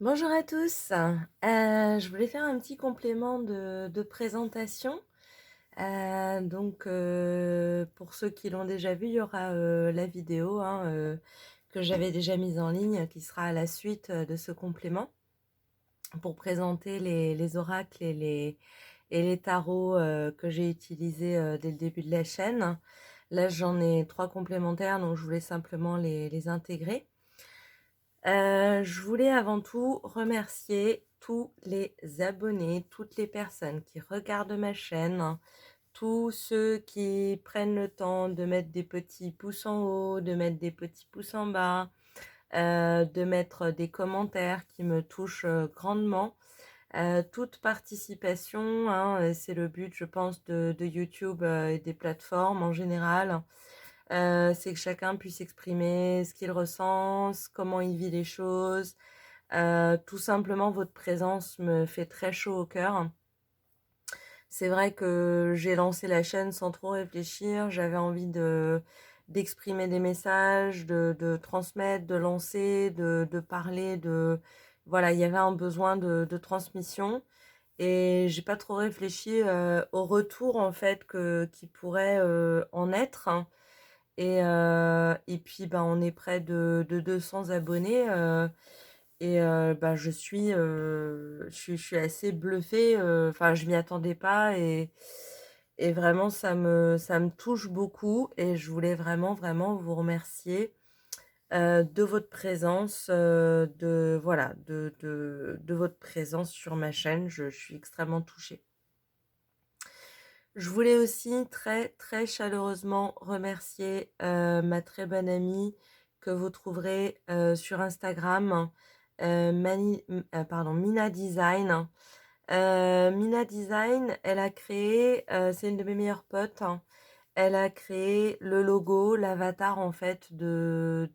Bonjour à tous. Je voulais faire un petit complément de présentation. Pour ceux qui l'ont déjà vu, il y aura la vidéo que j'avais déjà mise en ligne, qui sera à la suite de ce complément, pour présenter les oracles et les tarots que j'ai utilisés dès le début de la chaîne. Là, j'en ai 3 complémentaires, donc je voulais simplement les intégrer. Je voulais avant tout remercier tous les abonnés, toutes les personnes qui regardent ma chaîne, tous ceux qui prennent le temps de mettre des petits pouces en haut, de mettre des petits pouces en bas, de mettre des commentaires qui me touchent grandement. Toute participation, hein, c'est le but, je pense, de YouTube et des plateformes en général. C'est que chacun puisse exprimer ce qu'il ressent, comment il vit les choses. Tout simplement, votre présence me fait très chaud au cœur. C'est vrai que j'ai lancé la chaîne sans trop réfléchir. J'avais envie d'exprimer des messages, de transmettre, de lancer, de parler, voilà, il y avait un besoin de transmission. Et j'ai pas trop réfléchi au retour en fait qui pourrait en être, hein. Et puis, bah, on est près de 200 abonnés, bah, je suis assez bluffée, enfin, je m'y attendais pas, et vraiment ça me touche beaucoup, et je voulais vraiment, vraiment vous remercier de votre présence, voilà, de votre présence sur ma chaîne. Je suis extrêmement touchée. Je voulais aussi très, très chaleureusement remercier ma très bonne amie que vous trouverez sur Instagram, Mina Design. Mina Design, elle a créé, c'est une de mes meilleures potes, hein. Elle a créé le logo, l'avatar en fait de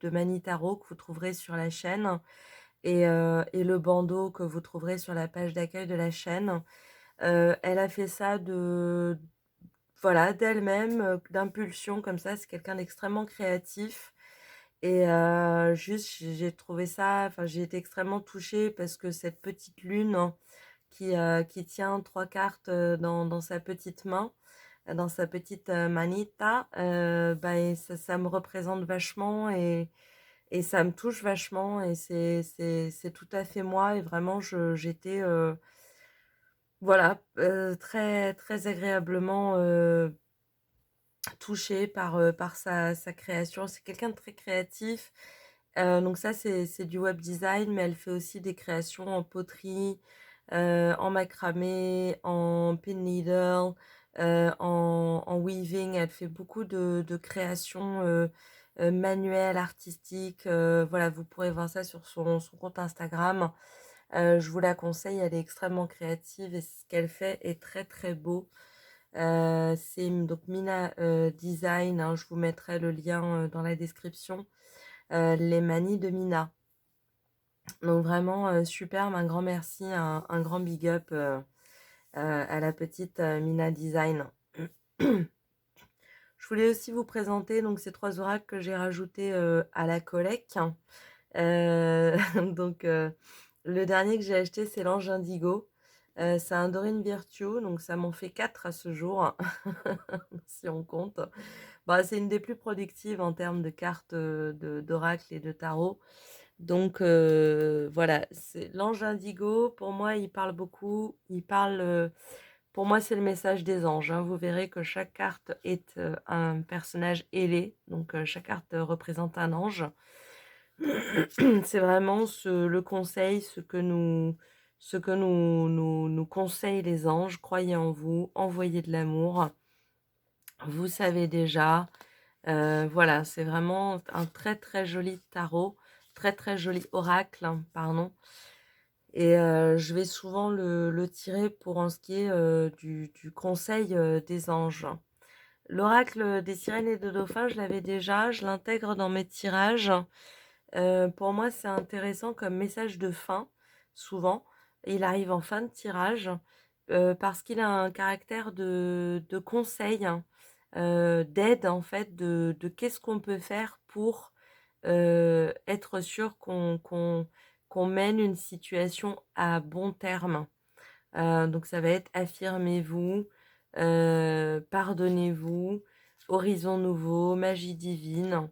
Manitaro, que vous trouverez sur la chaîne, et le bandeau que vous trouverez sur la page d'accueil de la chaîne. Elle a fait ça voilà, d'elle-même, d'impulsion comme ça. C'est quelqu'un d'extrêmement créatif, et juste j'ai trouvé ça, enfin, j'ai été extrêmement touchée parce que cette petite lune, hein, qui tient 3 cartes dans sa petite main, dans sa petite manita, bah, et ça me représente vachement, et ça me touche vachement, et c'est tout à fait moi, et vraiment j'étais voilà, très, très agréablement touchée par sa création. C'est quelqu'un de très créatif. Donc ça, c'est du web design, mais elle fait aussi des créations en poterie, en macramé, en pin needle, en weaving. Elle fait beaucoup de créations manuelles, artistiques. Voilà, vous pourrez voir ça sur son compte Instagram. Je vous la conseille, elle est extrêmement créative, et ce qu'elle fait est très très beau. C'est donc Mina Design, hein, je vous mettrai le lien dans la description. Les manies de Mina. Donc vraiment superbe, un grand merci, un grand big up à la petite Mina Design. Je voulais aussi vous présenter donc ces 3 oracles que j'ai rajoutés à la collecte. Euh, donc le dernier que j'ai acheté, c'est l'ange indigo. C'est un Dorine Virtue, donc ça m'en fait 4 à ce jour, si on compte. Bah, c'est une des plus productives en termes de cartes d'oracle et de tarot. Donc voilà, c'est l'ange indigo. Pour moi, il parle beaucoup. Pour moi, c'est le message des anges, hein. Vous verrez que chaque carte est un personnage ailé. Donc chaque carte représente un ange. C'est vraiment le conseil, ce que nous conseillent les anges. Croyez en vous, envoyez de l'amour. Vous savez déjà. Voilà, c'est vraiment un très très joli tarot, très très joli oracle, hein, pardon. Et je vais souvent le tirer pour en ce qui est du conseil des anges. L'oracle des sirènes et de dauphins, je l'avais déjà, je l'intègre dans mes tirages. Pour moi, c'est intéressant comme message de fin, souvent. Il arrive en fin de tirage, parce qu'il a un caractère de conseil, hein, d'aide, en fait, de qu'est-ce qu'on peut faire pour être sûr qu'on mène une situation à bon terme. Donc ça va être affirmez-vous, pardonnez-vous, horizon nouveau, magie divine,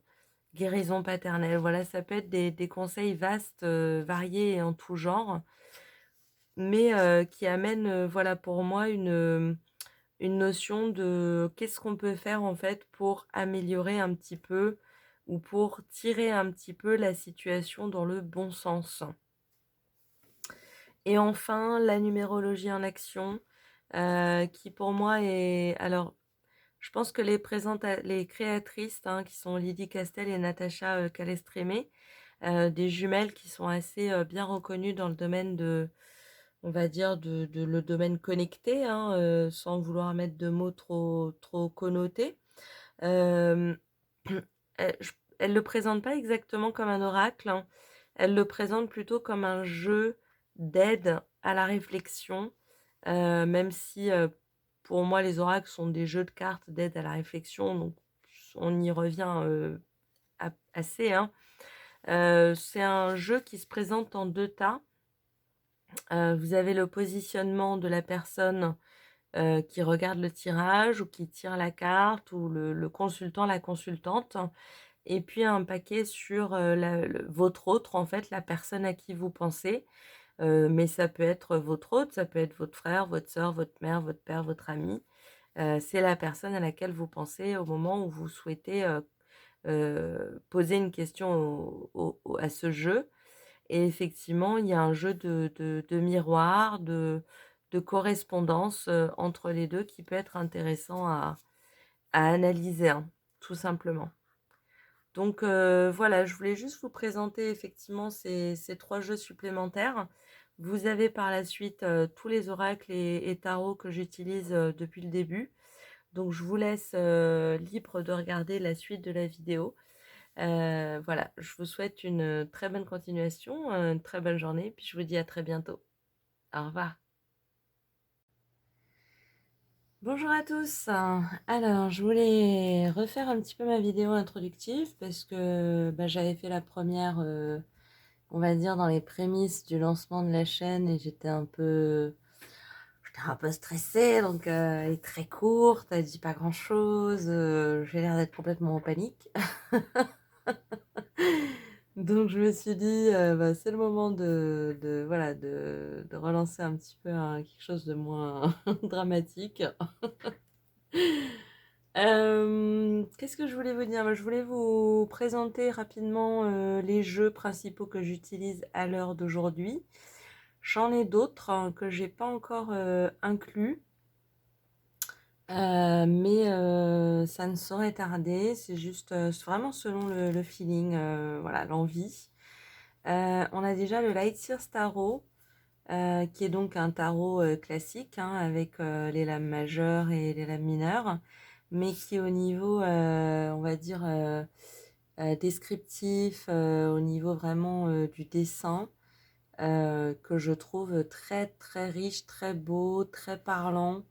guérison paternelle. Voilà, ça peut être des conseils vastes, variés et en tout genre, mais qui amènent, voilà, pour moi une notion de qu'est-ce qu'on peut faire, en fait, pour améliorer un petit peu ou pour tirer un petit peu la situation dans le bon sens. Et enfin, la numérologie en action, qui pour moi est alors, je pense que les créatrices, hein, qui sont Lydie Castel et Natacha, Calestrémé, des jumelles qui sont assez, bien reconnues dans le domaine on va dire de le domaine connecté, hein, sans vouloir mettre de mots trop connotés. Hem, elle le présente pas exactement comme un oracle, hein. Elle le présente plutôt comme un jeu d'aide à la réflexion, même si, pour moi les oracles sont des jeux de cartes d'aide à la réflexion, donc on y revient, assez, hein. C'est un jeu qui se présente en 2 tas. Vous avez le positionnement de la personne, qui regarde le tirage ou qui tire la carte ou le consultant, la consultante, et puis un paquet sur, votre autre, en fait, la personne à qui vous pensez, mais ça peut être votre autre, ça peut être votre frère, votre sœur, votre mère, votre père, votre ami. C'est la personne à laquelle vous pensez au moment où vous souhaitez, poser une question à ce jeu. Et effectivement, il y a un jeu de miroir, de correspondance, entre les 2 qui peut être intéressant à analyser, hein, tout simplement. Donc voilà, je voulais juste vous présenter effectivement ces 3 jeux supplémentaires. Vous avez par la suite, tous les oracles et tarots que j'utilise, depuis le début. Donc je vous laisse, libre de regarder la suite de la vidéo. Voilà, je vous souhaite une très bonne continuation, une très bonne journée, puis je vous dis à très bientôt. Au revoir. Bonjour à tous. Alors, je voulais refaire un petit peu ma vidéo introductive parce que bah, j'avais fait la première, on va dire, dans les prémices du lancement de la chaîne et j'étais un peu stressée, donc elle est très courte, elle dit pas grand-chose, j'ai l'air d'être complètement en panique. Donc je me suis dit, bah, c'est le moment voilà, de relancer un petit peu quelque chose de moins dramatique. Qu'est-ce que je voulais vous dire? Bah, je voulais vous présenter rapidement les jeux principaux que j'utilise à l'heure d'aujourd'hui. J'en ai d'autres, hein, que j'ai pas encore inclus. Mais ça ne saurait tarder, c'est juste vraiment selon le feeling, voilà, l'envie. On a déjà le Lightseers Tarot, qui est donc un tarot classique, hein, avec les lames majeures et les lames mineures, mais qui au niveau, on va dire, descriptif, au niveau vraiment du dessin, que je trouve très très riche, très beau, très parlant.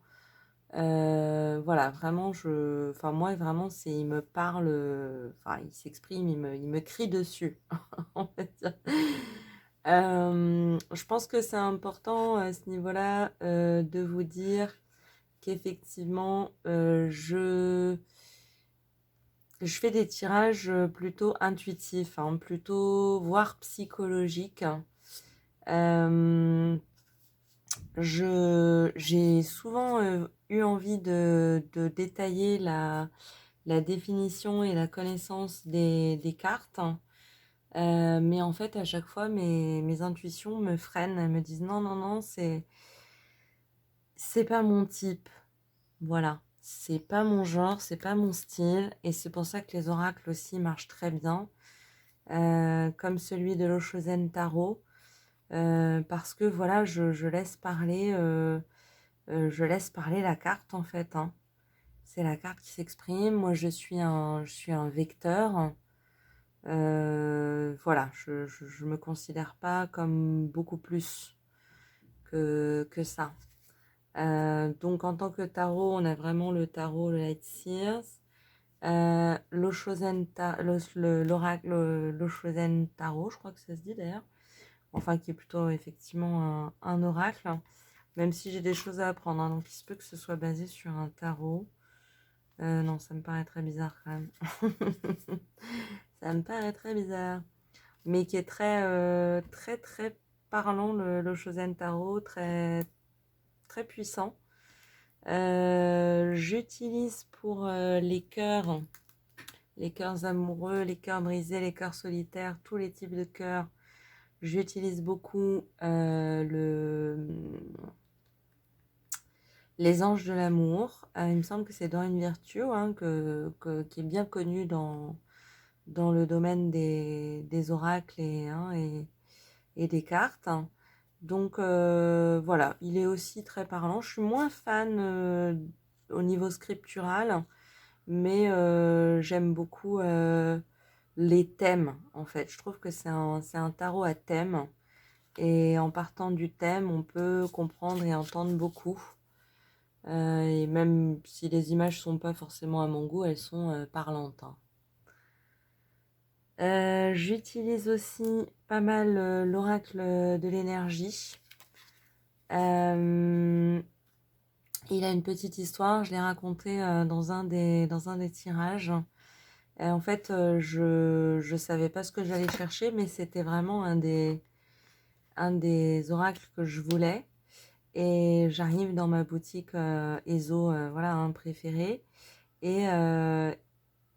Voilà, vraiment, enfin moi vraiment, il me parle, enfin il s'exprime, il me crie dessus, on va dire. Je pense que c'est important à ce niveau-là, de vous dire qu'effectivement, je fais des tirages plutôt intuitifs, hein, plutôt voire psychologiques. Euh, j'ai souvent eu envie de détailler la définition et la connaissance des cartes. Mais en fait, à chaque fois, mes intuitions me freinent. Elles me disent non, non, non, c'est pas mon type. Voilà. C'est pas mon genre, c'est pas mon style. Et c'est pour ça que les oracles aussi marchent très bien. Comme celui de l'Oshozen Tarot. Parce que voilà, je laisse parler la carte en fait, hein. C'est la carte qui s'exprime. Moi, je suis un vecteur. Voilà, je me considère pas comme beaucoup plus que ça. Donc en tant que tarot, on a vraiment le tarot, le Light Seers, l'Oshozen l'oracle, l'Oshozen Tarot, je crois que ça se dit d'ailleurs, enfin qui est plutôt effectivement un oracle, même si j'ai des choses à apprendre, hein, donc il se peut que ce soit basé sur un tarot. Non, ça me paraît très bizarre quand même. Ça me paraît très bizarre. Mais qui est très parlant, le Shosen Tarot, très puissant. J'utilise pour les cœurs amoureux, les cœurs brisés, les cœurs solitaires, tous les types de cœurs. J'utilise beaucoup les anges de l'amour. Il me semble que c'est Dorine Virtue, hein, qui est bien connue dans le domaine des oracles et des cartes. Donc voilà, il est aussi très parlant. Je suis moins fan au niveau scriptural, mais j'aime beaucoup les thèmes, en fait. Je trouve que c'est un tarot à thème. Et en partant du thème, on peut comprendre et entendre beaucoup. Et même si les images sont pas forcément à mon goût, elles sont parlantes, hein. J'utilise aussi pas mal l'oracle de l'énergie. Il a une petite histoire, je l'ai raconté dans un des tirages. En fait, je savais pas ce que j'allais chercher, mais c'était vraiment un des oracles que je voulais. Et j'arrive dans ma boutique ESO, voilà, un préféré. Et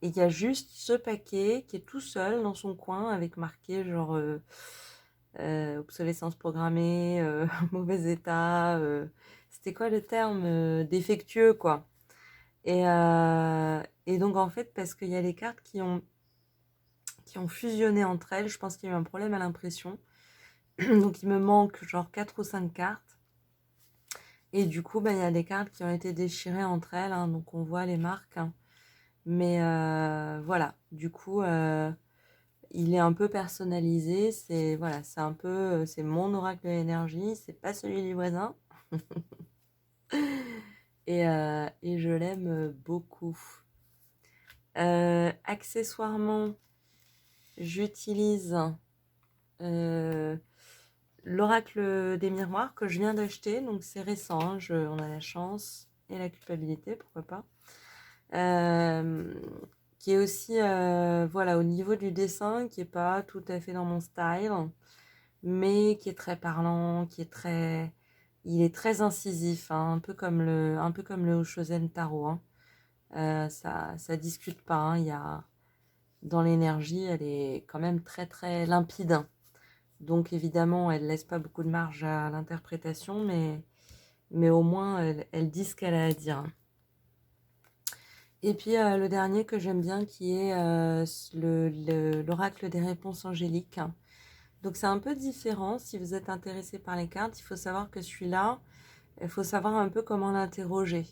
il y a juste ce paquet qui est tout seul dans son coin avec marqué genre obsolescence programmée, mauvais état. C'était quoi le terme? Défectueux, quoi. Et donc, en fait, parce qu'il y a les cartes qui ont fusionné entre elles, je pense qu'il y a eu un problème à l'impression. Donc, il me manque genre 4 ou 5 cartes. Et du coup, bah, il y a des cartes qui ont été déchirées entre elles, hein, donc on voit les marques, hein. Mais voilà, du coup, il est un peu personnalisé. C'est voilà, c'est un peu, c'est mon oracle de l'énergie, c'est pas celui du voisin. Et je l'aime beaucoup. Accessoirement, j'utilise euh, l'oracle des miroirs que je viens d'acheter, donc c'est récent, hein, on a la chance et la culpabilité, pourquoi pas. Qui est aussi, voilà, au niveau du dessin, qui est pas tout à fait dans mon style, mais qui est très parlant, il est très incisif, hein, un peu comme le Shosen Taro, hein. Ça discute pas, hein, dans l'énergie, elle est quand même très limpide. Donc évidemment, elle laisse pas beaucoup de marge à l'interprétation, mais au moins, elle dit ce qu'elle a à dire. Et puis le dernier que j'aime bien, qui est l'oracle des réponses angéliques. Donc c'est un peu différent. Si vous êtes intéressé par les cartes, il faut savoir que celui-là, il faut savoir un peu comment l'interroger.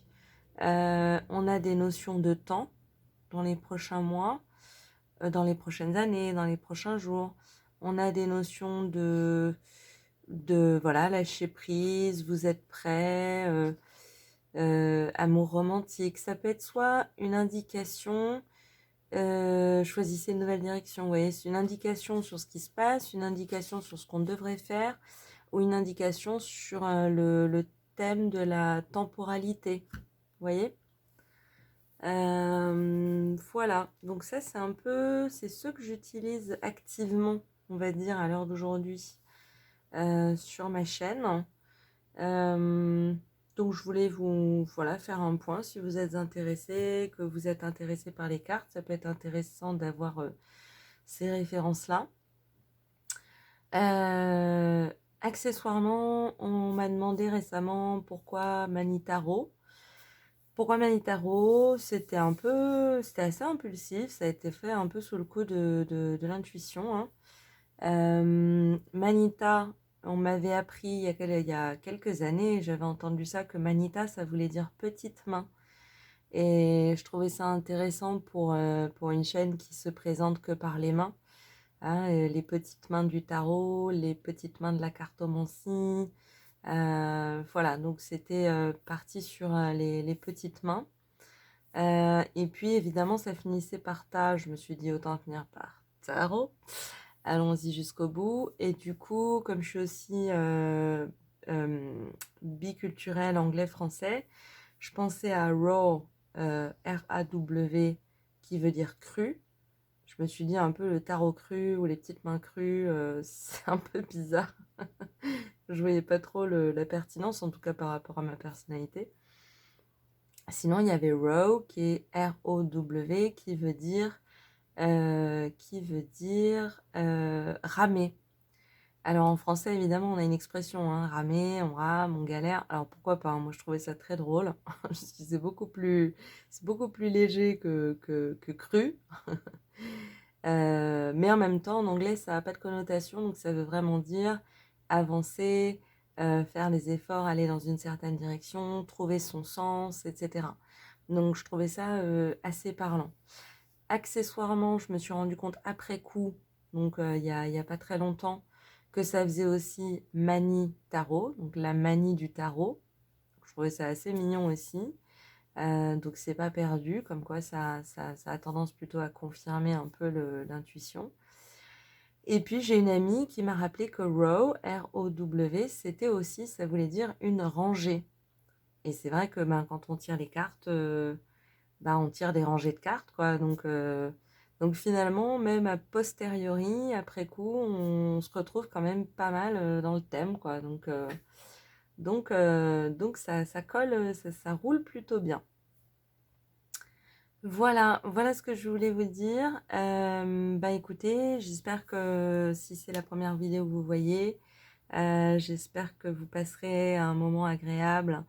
On a des notions de temps dans les prochains mois, dans les prochaines années, dans les prochains jours. On a des notions de voilà, lâcher prise, vous êtes prêt, amour romantique. Ça peut être soit une indication, choisissez une nouvelle direction. Vous voyez, c'est une indication sur ce qui se passe, une indication sur ce qu'on devrait faire, ou une indication sur le thème de la temporalité. Vous voyez? Voilà, donc ça c'est ce que j'utilise activement, on va dire, à l'heure d'aujourd'hui sur ma chaîne. Donc je voulais vous voilà, faire un point si vous êtes intéressé, que vous êtes intéressé par les cartes, ça peut être intéressant d'avoir ces références-là. Accessoirement, on m'a demandé récemment pourquoi Manitaro. Pourquoi Manitaro? C'était assez impulsif, ça a été fait un peu sous le coup de l'intuition, hein. Manita, on m'avait appris il y a quelques années, j'avais entendu ça, que Manita, ça voulait dire petite main. Et je trouvais ça intéressant pour une chaîne qui se présente que par les mains, hein, les petites mains du tarot, les petites mains de la cartomancie. Voilà, donc c'était parti sur les petites mains. Et puis évidemment, ça finissait par ta. Je me suis dit autant finir par tarot. allons-y jusqu'au bout. Et du coup, comme je suis aussi biculturelle anglais-français, je pensais à raw, R-A-W, qui veut dire cru. Je me suis dit un peu le tarot cru ou les petites mains crues, c'est un peu bizarre. Je voyais pas trop la pertinence, en tout cas par rapport à ma personnalité. Sinon, il y avait row, qui est R-O-W, qui veut dire ramer. Alors en français, évidemment, on a une expression, hein, ramer, on rame, on galère. Alors pourquoi pas, hein, moi je trouvais ça très drôle. Je me suis dit, c'est beaucoup plus léger que cru. Mais en même temps, en anglais, ça n'a pas de connotation, donc ça veut vraiment dire avancer, faire des efforts, aller dans une certaine direction, trouver son sens, etc. Donc je trouvais ça assez parlant. Accessoirement, je me suis rendu compte après coup, donc y a pas très longtemps, que ça faisait aussi manie tarot, donc la manie du tarot. Je trouvais ça assez mignon aussi. Donc c'est pas perdu, comme quoi ça a tendance plutôt à confirmer un peu l'intuition. Et puis j'ai une amie qui m'a rappelé que row, R-O-W, c'était aussi, ça voulait dire une rangée. Et c'est vrai que ben, quand on tire les cartes, ben, on tire des rangées de cartes, quoi. Donc finalement, même a posteriori, après coup, on se retrouve quand même pas mal dans le thème, quoi. Donc ça colle, ça roule plutôt bien. Voilà ce que je voulais vous dire. Bah écoutez, j'espère que si c'est la première vidéo que vous voyez, j'espère que vous passerez un moment agréable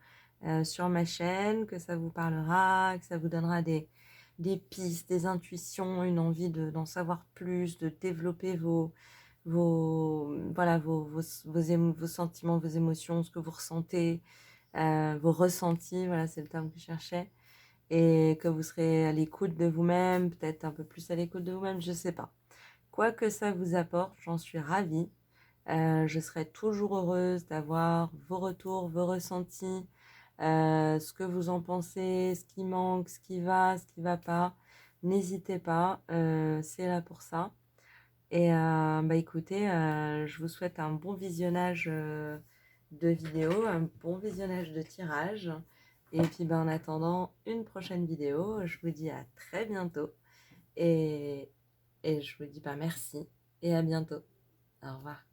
sur ma chaîne, que ça vous parlera, que ça vous donnera des pistes, des intuitions, une envie d'en savoir plus, de développer voilà, vos sentiments, vos émotions, ce que vous ressentez, vos ressentis, voilà, c'est le terme que je cherchais, et que vous serez à l'écoute de vous-même, peut-être un peu plus à l'écoute de vous-même, je sais pas. Quoi que ça vous apporte, j'en suis ravie. Je serai toujours heureuse d'avoir vos retours, vos ressentis, ce que vous en pensez, ce qui manque, ce qui va pas. N'hésitez pas, c'est là pour ça. Et bah écoutez, je vous souhaite un bon visionnage de vidéo, un bon visionnage de tirage. Et puis ben, en attendant une prochaine vidéo, je vous dis à très bientôt. Et, et je vous dis bah, merci et à bientôt. Au revoir.